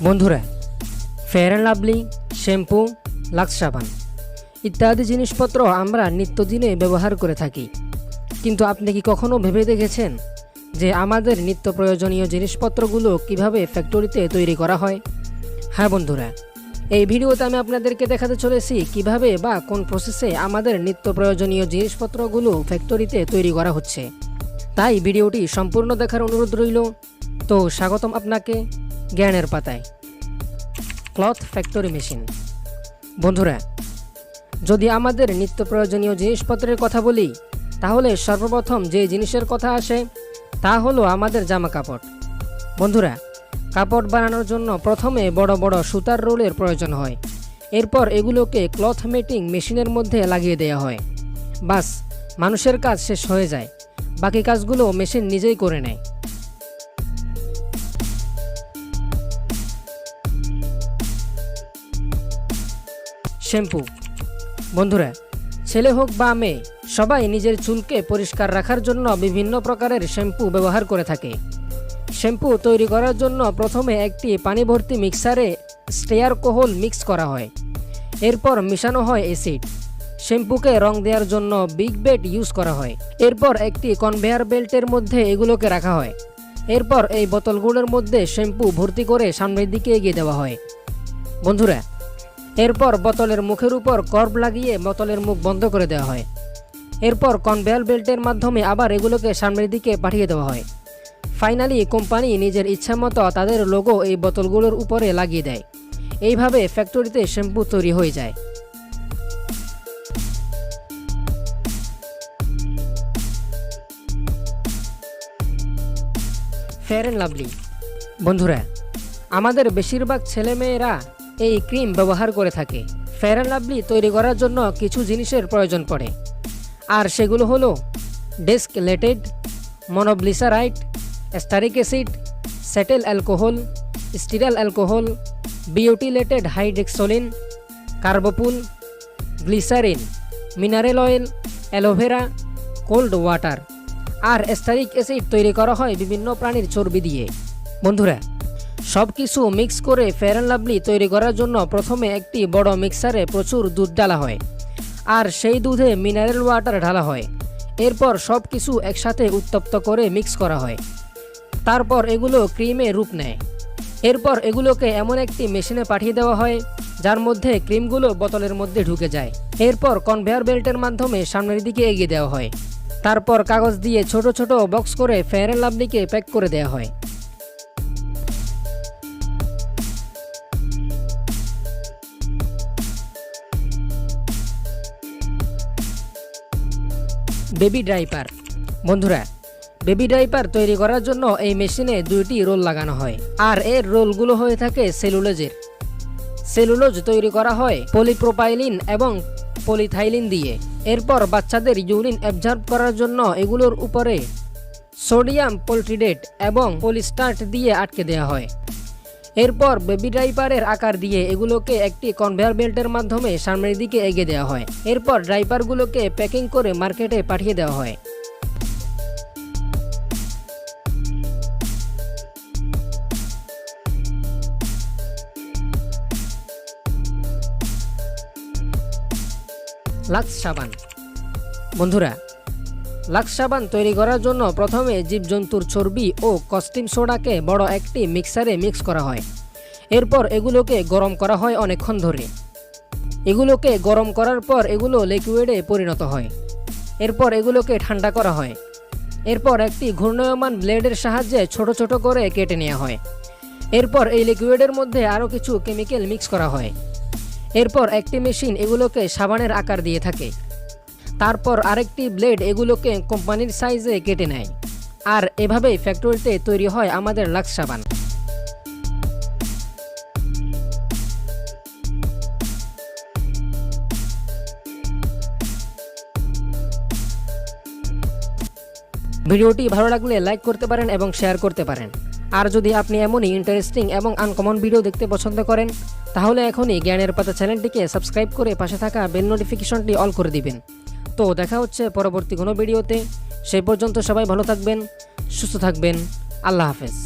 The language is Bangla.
বন্ধুরা, Fair and Lovely, shampoo, Lux সাবান ইত্যাদি জিনিসপত্র আমরা নিত্যদিনে ব্যবহার করে থাকি। কিন্তু আপনি কি কখনো ভেবে দেখেছেন যে আমাদের নিত্য প্রয়োজনীয় জিনিসপত্রগুলো কিভাবে ফ্যাক্টরিতে তৈরি করা হয়? হ্যাঁ বন্ধুরা, এই ভিডিওতে আমি আপনাদেরকে দেখাতে চলেছি কিভাবে বা কোন প্রসেসে আমাদের নিত্য প্রয়োজনীয় জিনিসপত্রগুলো ফ্যাক্টরিতে তৈরি করা হচ্ছে। তাই ভিডিওটি সম্পূর্ণ দেখার অনুরোধ রইল। তো স্বাগতম আপনাকে জ্ঞানের পাতায়। Cloth factory machine. বন্ধুরা, যদি আমাদের নিত্য প্রয়োজনীয় জিনিসপত্রের কথা বলি, তাহলে সর্বপ্রথম যে জিনিসের কথা আসে তা হলো আমাদের জামা কাপড়। বন্ধুরা, কাপড় বানানোর জন্য প্রথমে বড় বড় সুতার রোলের প্রয়োজন হয়। এরপর এগুলোকে ক্লথ মেটিং মেশিনের মধ্যে লাগিয়ে দেওয়া হয়। বাস, মানুষের কাজ শেষ হয়ে যায়। বাকি কাজগুলো মেশিন নিজেই করে নেয়। শ্যাম্পু। বন্ধুরা, ছেলে হোক বা মেয়ে, সবাই নিজের চুলকে পরিষ্কার রাখার জন্য বিভিন্ন প্রকারের শ্যাম্পু ব্যবহার করে থাকে। শ্যাম্পু তৈরি করার জন্য প্রথমে একটি পানি ভর্তি মিক্সারে স্টেয়ার কোহল মিক্স করা হয়। এরপর মিশানো হয় অ্যাসিড। শ্যাম্পুকে রং দেওয়ার জন্য বিগ বেড ইউজ করা হয়। এরপর একটি কনভেয়ার বেল্টের মধ্যে এগুলোকে রাখা হয়। এরপর এই বোতলগুলোর মধ্যে শ্যাম্পু ভর্তি করে সামনের দিকে এগিয়ে দেওয়া হয়। বন্ধুরা, এরপর বোতলের মুখের উপর কর্ব লাগিয়ে বোতলের মুখ বন্ধ করে দেওয়া হয়। এরপর কনভেয়ার বেল্টের মাধ্যমে আবার এগুলোকে সামনের দিকে পাঠিয়ে দেওয়া হয়। ফাইনালি কোম্পানি নিজের ইচ্ছামতো তাদের লোগো এই বোতলগুলোর উপরে লাগিয়ে দেয়। এইভাবে ফ্যাক্টরিতে শ্যাম্পু তৈরি হয়ে যায়। Fair and lovely. বন্ধুরা, আমাদের বেশিরভাগ ছেলেমেয়েরা এই ক্রিম ব্যবহার করে থাকে। ফেয়ার অ্যান্ড লাভলি তৈরি করার জন্য কিছু জিনিসের প্রয়োজন পড়ে, আর সেগুলো হলো ডেস্ক লেটেড, monoglyceride, stearic acid, cetyl alcohol, stearyl alcohol, butylated hydroxytoluene, carbopol, glycerin, mineral oil, aloe vera, cold water. আর স্টারিক অ্যাসিড তৈরি করা হয় বিভিন্ন প্রাণীর চর্বি দিয়ে। বন্ধুরা, সব কিছু মিক্স করে ফেয়ার অ্যান্ড লাভলি তৈরি করার জন্য প্রথমে একটি বড় মিক্সারে প্রচুর দুধ ঢালা হয়, আর সেই দুধে মিনারেল ওয়াটার ঢালা হয়। এরপর সব কিছু একসাথে উত্তপ্ত করে মিক্স করা হয়। তারপর এগুলো ক্রিমে রূপ নেয়। এরপর এগুলোকে এমন একটি মেশিনে পাঠিয়ে দেওয়া হয় যার মধ্যে ক্রিমগুলো বোতলের মধ্যে ঢুকে যায়। এরপর কনভেয়ার বেল্টের মাধ্যমে সামনের দিকে এগিয়ে দেওয়া হয়। তারপর কাগজ দিয়ে ছোট ছোট বক্স করে ফেয়ার অ্যান্ড লাভলিকে প্যাক করে দেওয়া হয়। Baby diaper. বন্ধুরা, বেবি ডাইপার তৈরি করার জন্য এই মেশিনে দুইটি রোল লাগানো হয়, আর এর রোলগুলো হয়ে থাকে সেলুলোজের। সেলুলোজ তৈরি করা হয় পলিপ্রোপাইলিন এবং পলিথাইলিন দিয়ে। এরপর বাচ্চাদের ইউরিন অ্যাবজর্ব করার জন্য এগুলোর উপরে সোডিয়াম পলট্রিডেট এবং পলিস্টার্ট দিয়ে আটকে দেওয়া হয়। এরপর বেবি ডাইপারের আকার দিয়ে এগুলোকে একটি কনভেয়ার বেল্টের মাধ্যমে সামনের দিকে এগিয়ে দেওয়া হয়। এরপর ডাইপারগুলোকে প্যাকিং করে মার্কেটে পাঠিয়ে দেওয়া হয়। লাক্স সাবান। বন্ধুরা, লাক্স সাবান তৈরি করার জন্য প্রথমে জীবজন্তুর চর্বি ও কস্টিম সোডাকে বড় একটি মিক্সারে মিক্স করা হয়। এরপর এগুলোকে গরম করা হয় অনেকক্ষণ ধরে। এগুলোকে গরম করার পর এগুলো লিকুইডে পরিণত হয়। এরপর এগুলোকে ঠান্ডা করা হয়। এরপর একটি ঘূর্ণায়মান ব্লেডের সাহায্যে ছোট ছোট করে কেটে নেওয়া হয়। এরপর এই লিকুইডের মধ্যে আরও কিছু কেমিক্যাল মিক্স করা হয়। এরপর একটি মেশিন এগুলোকে সাবানের আকার দিয়ে থাকে। তারপর আরেকটি ব্লেড এগুলোকে কোম্পানির সাইজে কেটে নেয়। আর এভাবেই ফ্যাক্টরিতে তৈরি হয় আমাদের লাক্স সাবান। ভিডিওটি ভালো লাগলে লাইক করতে পারেন এবং শেয়ার করতে পারেন। আর যদি আপনি এমনই ইন্টারেস্টিং এবং আনকমন ভিডিও দেখতে পছন্দ করেন, তাহলে এখনই জ্ঞানের পাতা চ্যানেলটিকে সাবস্ক্রাইব করে পাশে থাকা বেল নোটিফিকেশনটি অল করে দিবেন। তো দেখা হচ্ছে পরবর্তী কোনো ভিডিওতে। সেই পর্যন্ত সবাই ভালো থাকবেন, সুস্থ থাকবেন। আল্লাহ হাফেজ।